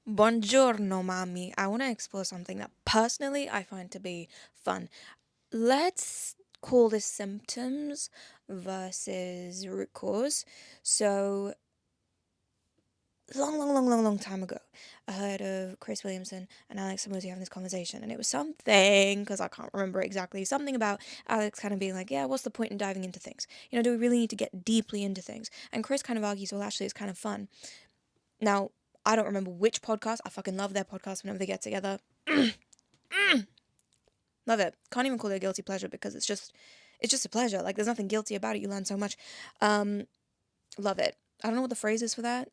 Buongiorno, mommy. I want to explore something that personally I find to be fun. Let's call this symptoms versus root cause. So, long time ago, I heard of Chris Williamson and Alex Samusi having this conversation, and it was something, because I can't remember exactly, something about Alex kind of being like, yeah, what's the point in diving into things? Do we really need to get deeply into things? And Chris kind of argues, well, actually, it's kind of fun. Now, I don't remember which podcast. I fucking love their podcast whenever they get together. Love it. Can't even call it a guilty pleasure because it's just a pleasure. Like there's nothing guilty about it. You learn so much. Um, love it. I don't know what the phrase is for that.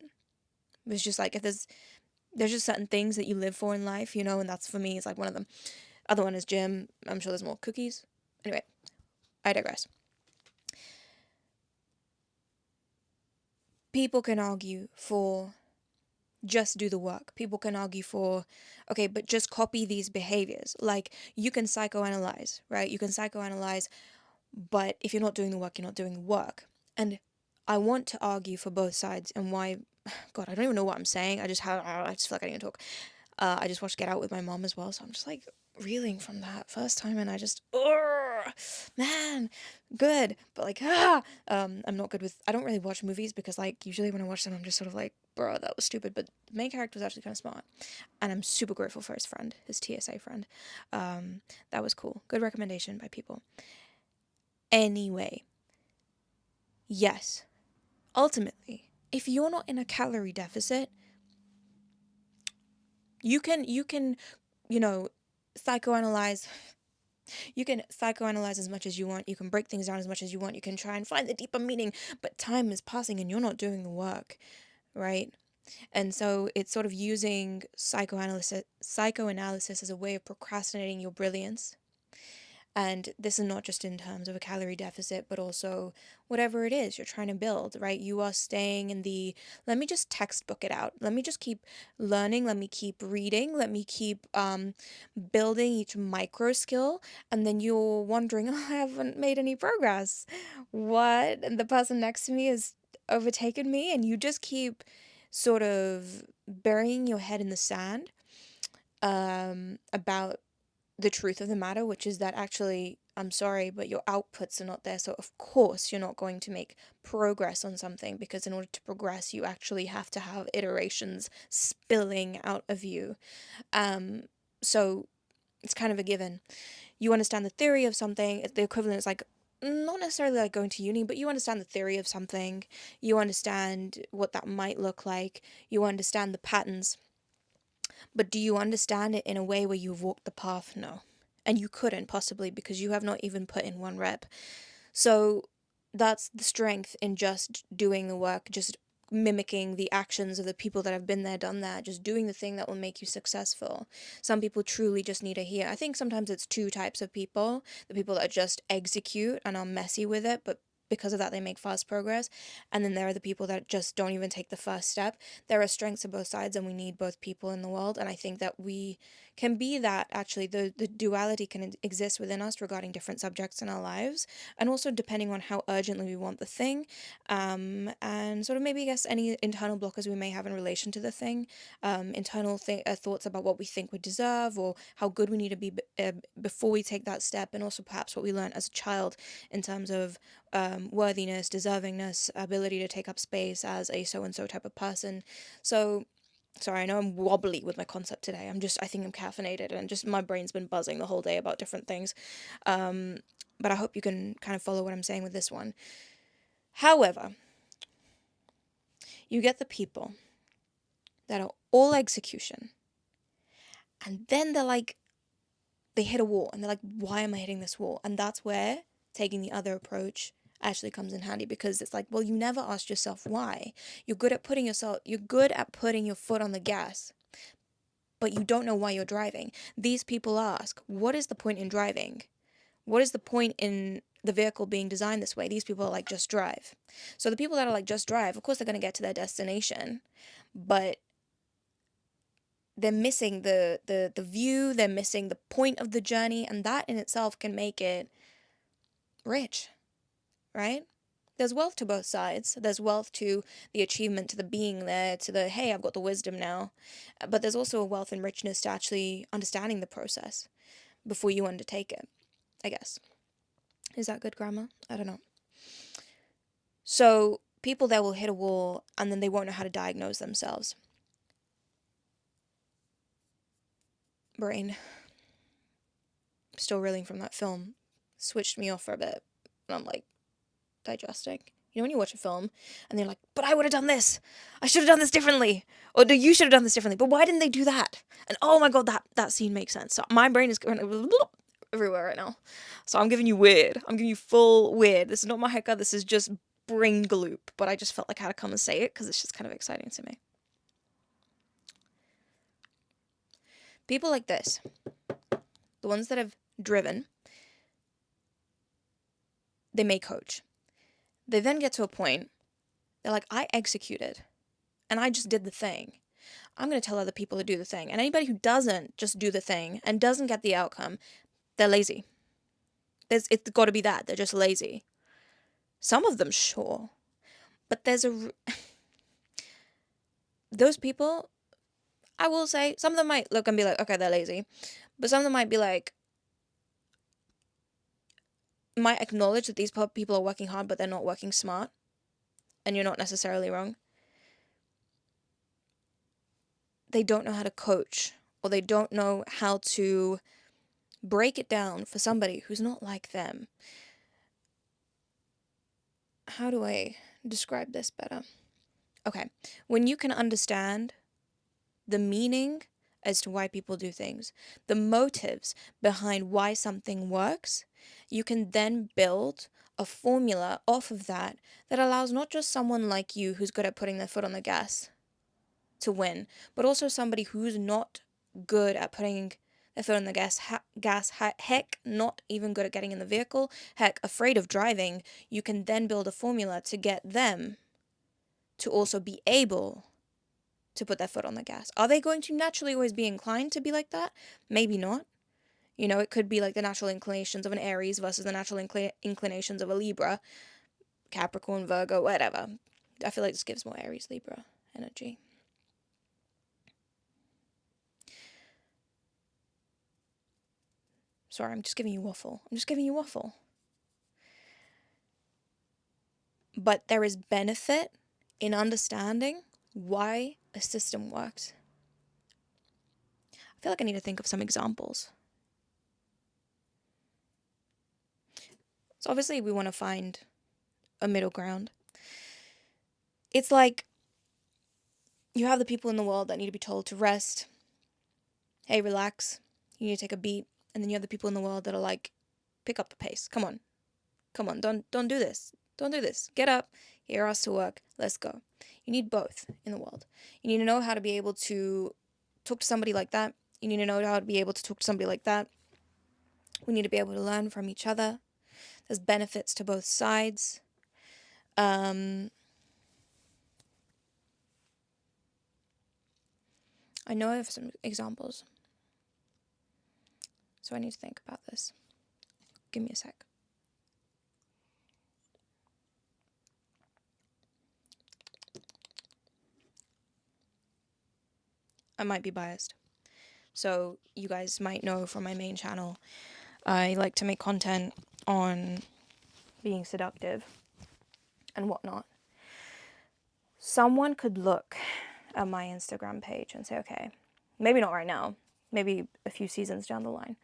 It's just like if there's just certain things that you live for in life, and that's for me is like one of them. Other one is gym. I'm sure there's more cookies. Anyway, I digress. People can argue for just do the work. People can argue for, okay, but just copy these behaviors. Like you can psychoanalyze, right? You can psychoanalyze, but if you're not doing the work, you're not doing the work. And I want to argue for both sides and why. God, I don't even know what I'm saying. I just feel like I need to talk. I just watched Get Out with my mom as well, so I'm just like reeling from that first time, and I just, man, good, but like, I'm not good with. I don't really watch movies because like usually when I watch them, I'm just sort of like, bro, that was stupid. But the main character was actually kind of smart, and I'm super grateful for his friend, his TSA friend. That was cool. Good recommendation by people. Anyway, yes, ultimately, if you're not in a calorie deficit, you can you know psychoanalyze. You can psychoanalyze as much as you want. You can break things down as much as you want. You can try and find the deeper meaning, but time is passing and you're not doing the work, right? And so it's sort of using psychoanalysis as a way of procrastinating your brilliance. And this is not just in terms of a calorie deficit, but also whatever it is you're trying to build, right? You are staying in the, let me just textbook it out. Let me just keep learning. Let me keep reading. Let me keep building each micro skill. And then you're wondering, oh, I haven't made any progress. What? And the person next to me has overtaken me. And you just keep sort of burying your head in the sand about the truth of the matter, which is that actually, I'm sorry, but your outputs are not there. So, of course, you're not going to make progress on something because in order to progress, you actually have to have iterations spilling out of you. Um, so, it's kind of a given. You understand the theory of something, the equivalent is like, not necessarily like going to uni, but you understand the theory of something, you understand what that might look like, you understand the patterns, but do you understand it in a way where you've walked the path? No. And you couldn't possibly because you have not even put in one rep. So that's the strength in just doing the work, just mimicking the actions of the people that have been there, done that, just doing the thing that will make you successful. Some people truly just need to hear. I think sometimes it's two types of people: the people that just execute and are messy with it, but because of that they make fast progress, and then there are the people that just don't even take the first step. There are strengths to both sides and we need both people in the world, and I think that we can be that. Actually, the duality can exist within us regarding different subjects in our lives, and also depending on how urgently we want the thing, and sort of maybe I guess any internal blockers we may have in relation to the thing, internal thoughts about what we think we deserve or how good we need to be before we take that step, and also perhaps what we learned as a child in terms of worthiness, deservingness, ability to take up space as a so and so type of person. So sorry, I know I'm wobbly with my concept today. I think I'm caffeinated and just my brain's been buzzing the whole day about different things. Um, but I hope you can kind of follow what I'm saying with this one. However, you get the people that are all execution, and then they hit a wall, and they're like, why am I hitting this wall? And that's where taking the other approach actually comes in handy, because it's like, well, you never asked yourself why. You're good at putting your foot on the gas, but you don't know why you're driving. These people ask, what is the point in driving? What is the point in the vehicle being designed this way? These people are like, just drive. So the people that are like, just drive, of course they're going to get to their destination, but they're missing the view, they're missing the point of the journey, and that in itself can make it rich, right? There's wealth to both sides. There's wealth to the achievement, to the being there, to the, hey, I've got the wisdom now. But there's also a wealth and richness to actually understanding the process before you undertake it, I guess. Is that good grammar? I don't know. So people there will hit a wall and then they won't know how to diagnose themselves. Brain, still reeling from that film, switched me off for a bit. And I'm like, digesting. You know when you watch a film and they're like, but I would have done this. I should have done this differently. Or no, you should have done this differently. But why didn't they do that? And oh my god, that scene makes sense. So my brain is going everywhere right now. So I'm giving you weird. I'm giving you full weird. This is not Mahika. This is just brain gloop. But I just felt like I had to come and say it because it's just kind of exciting to me. People like this, the ones that have driven, they may coach. They then get to a point, they're like, I executed, and I just did the thing. I'm going to tell other people to do the thing. And anybody who doesn't just do the thing and doesn't get the outcome, they're lazy. It's got to be that. They're just lazy. Some of them, sure. But those people, I will say, some of them might look and be like, okay, they're lazy. But some of them might be like, might acknowledge that these people are working hard, but they're not working smart. And you're not necessarily wrong. They don't know how to coach, or they don't know how to break it down for somebody who's not like them. How do I describe this better? Okay, when you can understand the meaning as to why people do things, the motives behind why something works, you can then build a formula off of that that allows not just someone like you who's good at putting their foot on the gas to win, but also somebody who's not good at putting their foot on the heck, not even good at getting in the vehicle, heck, afraid of driving. You can then build a formula to get them to also be able to put their foot on the gas. Are they going to naturally always be inclined to be like that? Maybe not. You know, it could be like the natural inclinations of an Aries versus the natural inclinations of a Libra, Capricorn, Virgo, whatever. I feel like this gives more Aries, Libra energy. Sorry, I'm just giving you waffle. But there is benefit in understanding why a system works. I feel like I need to think of some examples. So obviously we want to find a middle ground. It's like you have the people in the world that need to be told to rest. Hey, relax. You need to take a beat. And then you have the people in the world that are like, pick up the pace. Come on. Don't do this. Don't do this. Get up. You're asked to work. Let's go. You need both in the world. You need to know how to be able to talk to somebody like that. You need to know how to be able to talk to somebody like that. We need to be able to learn from each other. There's benefits to both sides. I know I have some examples. So I need to think about this. Give me a sec. I might be biased. So you guys might know from my main channel, I like to make content on being seductive and whatnot. Someone could look at my Instagram page and say, okay, maybe not right now, maybe a few seasons down the line.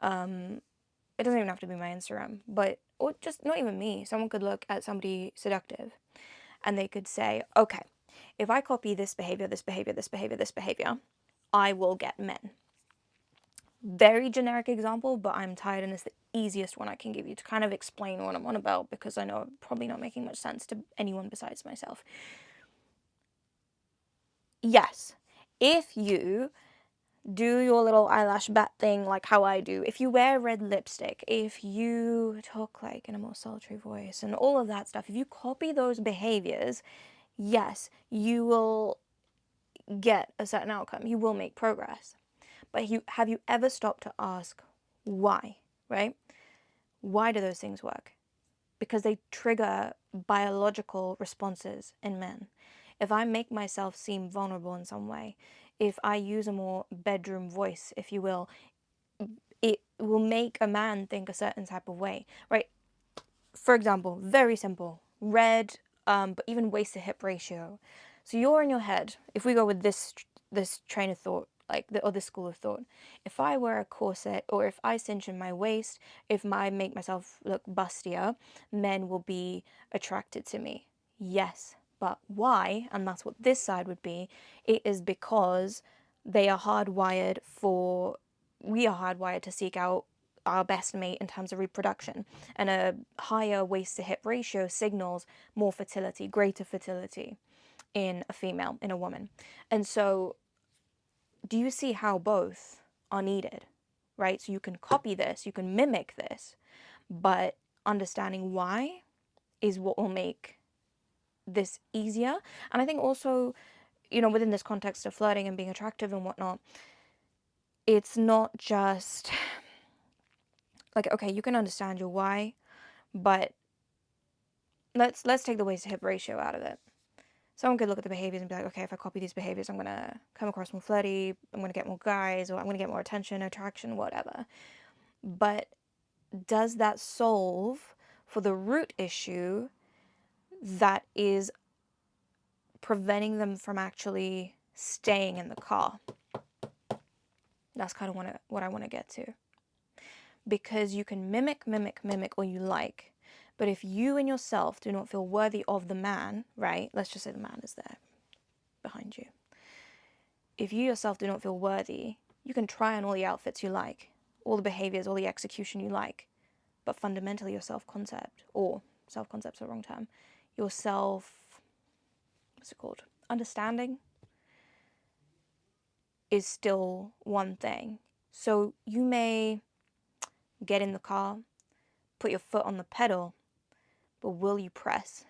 It doesn't even have to be my Instagram, or just not even me. Someone could look at somebody seductive and they could say, okay, if I copy this behavior, I will get men. Very generic example, but I'm tired and it's the easiest one I can give you to kind of explain what I'm on about, because I know I'm probably not making much sense to anyone besides myself. Yes, if you do your little eyelash bat thing like how I do, if you wear red lipstick, if you talk like in a more sultry voice and all of that stuff, if you copy those behaviors, yes, you will get a certain outcome. You will make progress. But have you ever stopped to ask why, right? Why do those things work? Because they trigger biological responses in men. If I make myself seem vulnerable in some way, if I use a more bedroom voice, if you will, it will make a man think a certain type of way, right? For example, very simple, red, but even waist to hip ratio. So you're in your head. If we go with this train of thought, like or this school of thought, if I wear a corset or if I cinch in my waist, if I make myself look bustier, men will be attracted to me. Yes, but why? And that's what this side would be. It is because they are hardwired for. We are hardwired to seek out our best mate in terms of reproduction, and a higher waist to hip ratio signals more fertility, greater fertility in a female, in a woman. And so, do you see how both are needed, right? So, you can copy this, you can mimic this, but understanding why is what will make this easier. And I think also, within this context of flirting and being attractive and whatnot, it's not just like, okay, you can understand your why, but let's take the waist to hip ratio out of it. Someone could look at the behaviors and be like, okay, if I copy these behaviors, I'm gonna come across more flirty, I'm gonna get more guys, or I'm gonna get more attention, attraction, whatever. But does that solve for the root issue that is preventing them from actually staying in the car? That's kind of what I want to get to. Because you can mimic all you like, but if you and yourself do not feel worthy of the man, right? Let's just say the man is there behind you. If you yourself do not feel worthy, you can try on all the outfits you like, all the behaviors, all the execution you like, but fundamentally your self-concept, or self-concept's the wrong term, your what's it called? Understanding is still one thing. So you may get in the car, put your foot on the pedal, but will you press?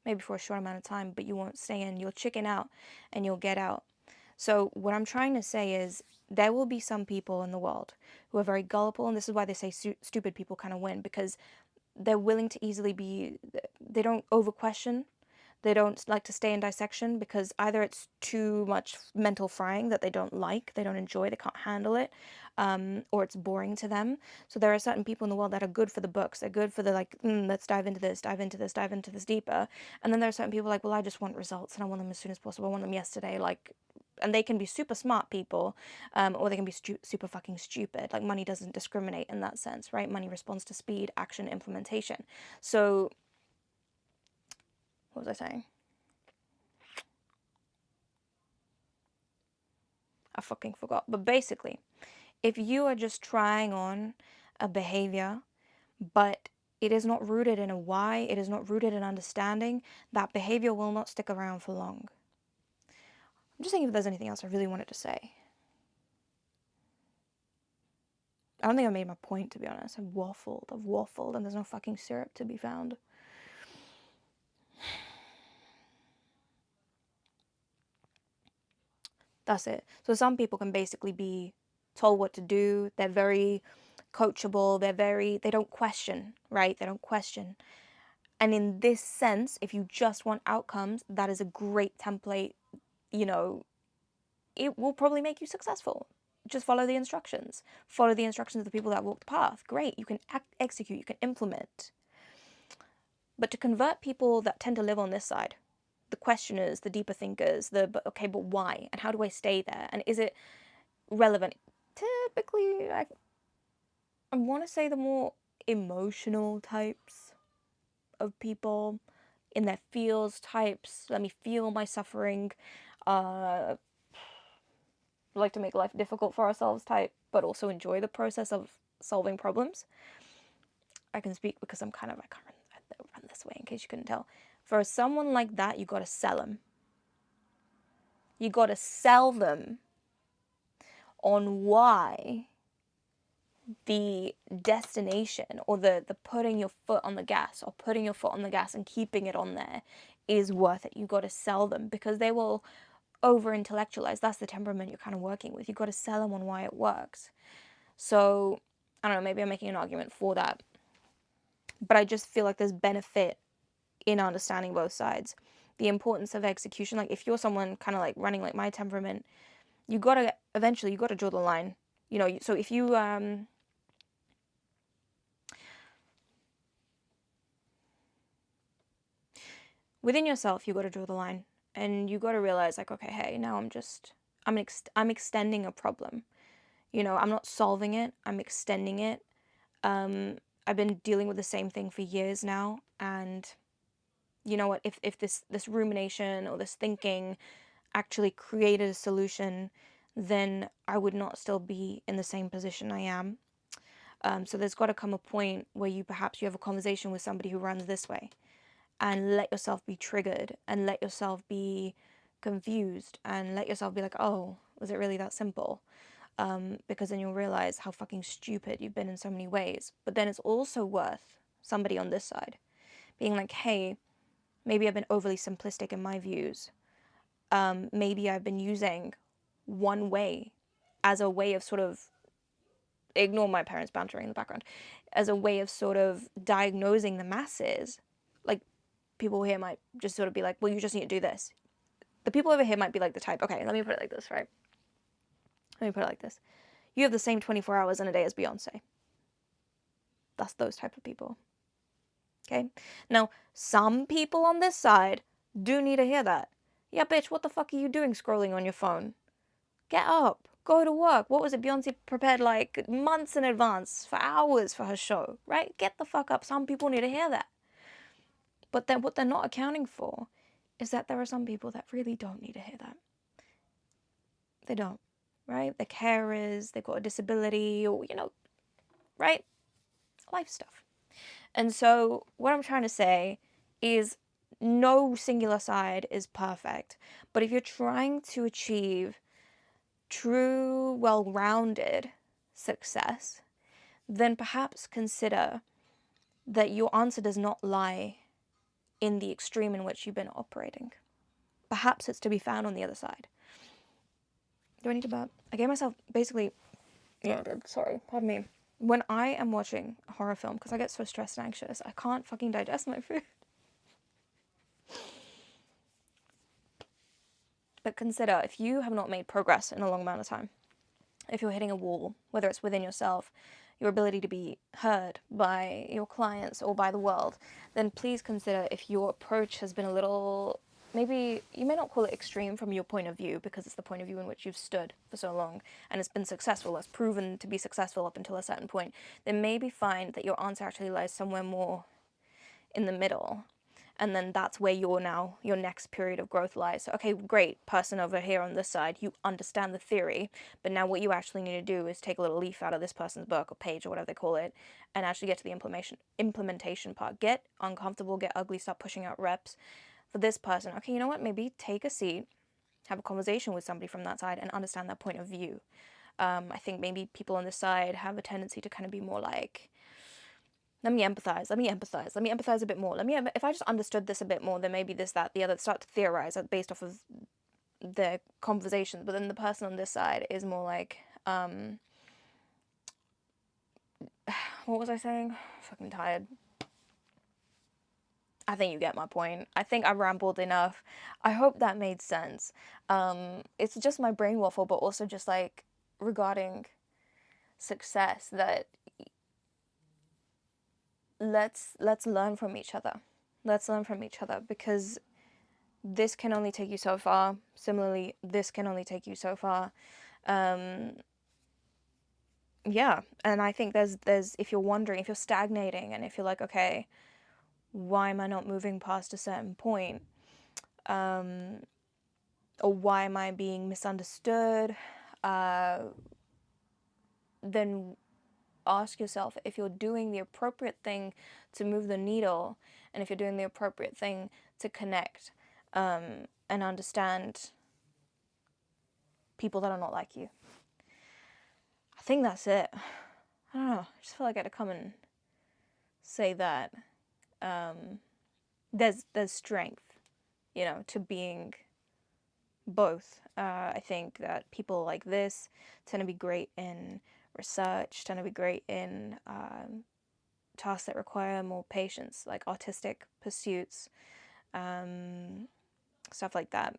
Maybe for a short amount of time, but you won't stay in. You'll chicken out and you'll get out. So what I'm trying to say is there will be some people in the world who are very gullible, and this is why they say stupid people kind of win, because they're willing to easily be, they don't over question, they don't like to stay in dissection, because either it's too much mental frying that they don't like, they don't enjoy, they can't handle it, or it's boring to them. So there are certain people in the world that are good for the books, they're good for the like, let's dive into this, dive into this, dive into this deeper. And then there are certain people like, well, I just want results and I want them as soon as possible, I want them yesterday, like, and they can be super smart people, or they can be super fucking stupid. Like, money doesn't discriminate in that sense, right? Money responds to speed, action, implementation. So, what was I saying? I fucking forgot. But basically, if you are just trying on a behavior, but it is not rooted in a why, it is not rooted in understanding, that behavior will not stick around for long. I'm just thinking if there's anything else I really wanted to say. I don't think I made my point, to be honest. I've waffled, and there's no fucking syrup to be found. That's it. So some people can basically be told what to do. They're very coachable. They don't question, right? They don't question. And in this sense, if you just want outcomes, that is a great template. You know, it will probably make you successful. Just follow the instructions. Follow the instructions of the people that walk the path. Great. You can execute, you can implement. But to convert people that tend to live on this side, the questioners, the deeper thinkers, but why? And how do I stay there? And is it relevant? Typically, I want to say the more emotional types of people, in their feels types. Let me feel my suffering. Uh, like to make life difficult for ourselves type, but also enjoy the process of solving problems. I can speak because I run this way in case you couldn't tell. For someone like that, you gotta sell them. You gotta sell them on why the destination, or the putting your foot on the gas, or putting your foot on the gas and keeping it on there, is worth it. You got to sell them, because they will over intellectualize. That's the temperament you're kind of working with. You got to sell them on why it works. So I don't know, maybe I'm making an argument for that. But I just feel like there's benefit in understanding both sides. The importance of execution, like if you're someone kind of like running like my temperament, you gotta eventually you gotta draw the line. So if you within yourself, you gotta draw the line, and you gotta realize like, okay, hey, now I'm extending a problem. I'm not solving it. I'm extending it. I've been dealing with the same thing for years now, and you know what? If this rumination or this thinking actually created a solution, then I would not still be in the same position I am. So there's got to come a point where you have a conversation with somebody who runs this way, and let yourself be triggered, and let yourself be confused, and let yourself be like, oh, was it really that simple? Because then you'll realize how fucking stupid you've been in so many ways. But then it's also worth somebody on this side being like, hey, maybe I've been overly simplistic in my views. Maybe I've been using one way as a way of sort of, ignore my parents bantering in the background, as a way of sort of diagnosing the masses. Like, people here might just sort of be like, well, you just need to do this. The people over here might be like the type, okay, let me put it like this, right? Let me put it like this. You have the same 24 hours in a day as Beyonce. That's those type of people. Okay? Now, some people on this side do need to hear that. Yeah, bitch, what the fuck are you doing scrolling on your phone? Get up. Go to work. What was it? Beyonce prepared like months in advance for hours for her show, right? Get the fuck up. Some people need to hear that. But then what they're not accounting for is that there are some people that really don't need to hear that. They don't, right? They're carers, they've got a disability, or, right? Life stuff. And so, what I'm trying to say is no singular side is perfect. But if you're trying to achieve true, well rounded success, then perhaps consider that your answer does not lie in the extreme in which you've been operating. Perhaps it's to be found on the other side. Do I need to burp? I gave myself basically. Yeah, I did. Sorry. Pardon me. When I am watching a horror film, because I get so stressed and anxious, I can't fucking digest my food. But consider, if you have not made progress in a long amount of time, if you're hitting a wall, whether it's within yourself, your ability to be heard by your clients or by the world, then please consider if your approach has been a little, maybe you may not call it extreme from your point of view, because it's the point of view in which you've stood for so long and it's been successful, it's proven to be successful up until a certain point, then maybe find that your answer actually lies somewhere more in the middle. And then that's where your next period of growth lies. So, okay, great, person over here on this side, you understand the theory, but now what you actually need to do is take a little leaf out of this person's book or page or whatever they call it, and actually get to the implementation part. Get uncomfortable, get ugly, start pushing out reps. For this person, okay, you know what, maybe take a seat, have a conversation with somebody from that side and understand that point of view. I think maybe people on this side have a tendency to kind of be more like, let me empathize, let me empathize a bit more. If I just understood this a bit more, then maybe this, that, the other, start to theorize based off of their conversations. But then the person on this side is more like, what was I saying? Fucking tired. I think you get my point. I think I rambled enough. I hope that made sense. It's just my brain waffle, but also just like regarding success, that let's learn from each other. Let's learn from each other, because this can only take you so far. Similarly, this can only take you so far. Yeah, and I think there's if you're wondering, if you're stagnating, and if you're like, okay, why am I not moving past a certain point? Or why am I being misunderstood? Then ask yourself if you're doing the appropriate thing to move the needle, and if you're doing the appropriate thing to connect, and understand people that are not like you. I think that's it. I don't know. I just feel like I had to come and say that. There's strength, to being both. I think that people like this tend to be great in research, tend to be great in tasks that require more patience, like artistic pursuits, stuff like that.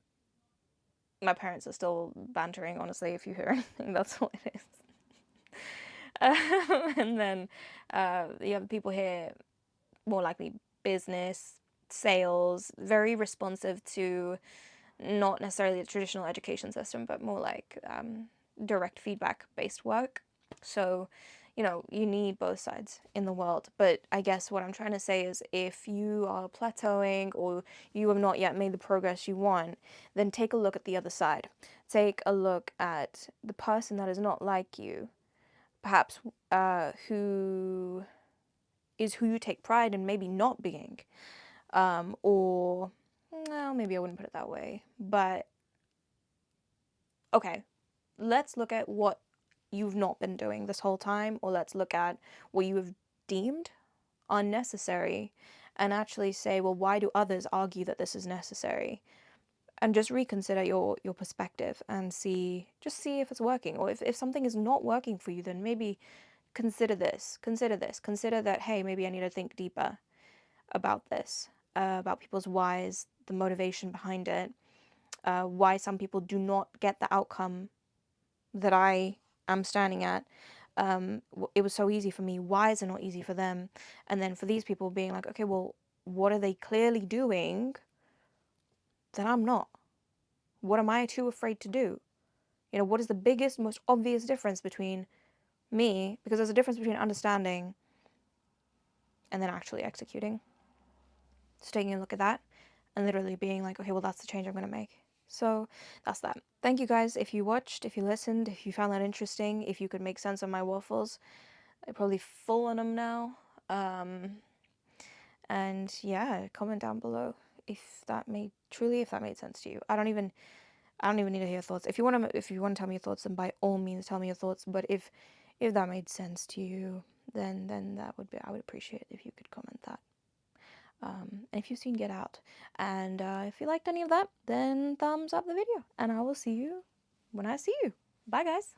My parents are still bantering, honestly, if you hear anything, that's all it is. And then the other people here, more likely business, sales, very responsive to not necessarily the traditional education system, but more like direct feedback based work. So, you need both sides in the world. But I guess what I'm trying to say is if you are plateauing or you have not yet made the progress you want, then take a look at the other side. Take a look at the person that is not like you, perhaps who is who you take pride in maybe not being. Or, well, maybe I wouldn't put it that way. But, okay, let's look at what you've not been doing this whole time, or let's look at what you have deemed unnecessary and actually say, well, why do others argue that this is necessary? And just reconsider your perspective and see if it's working. Or if something is not working for you, then maybe consider this, consider that, hey, maybe I need to think deeper about this, about people's whys, the motivation behind it, why some people do not get the outcome that I am standing at. It was so easy for me. Why is it not easy for them? And then for these people being like, okay, well, what are they clearly doing that I'm not? What am I too afraid to do? What is the biggest, most obvious difference between me? Because there's a difference between understanding and then actually executing. So taking a look at that and literally being like, okay, well, that's the change I'm going to make. So that's that. Thank you guys if you watched, if you listened, if you found that interesting, if you could make sense of my waffles. I'm probably full on them now. And yeah, comment down below if that made sense to you. I don't even need to hear your thoughts. If you want to tell me your thoughts, then by all means tell me your thoughts. But if that made sense to you, then I would appreciate it if you could comment that. And if you've seen Get Out, and if you liked any of that, then thumbs up the video, and I will see you when I see you. Bye, guys.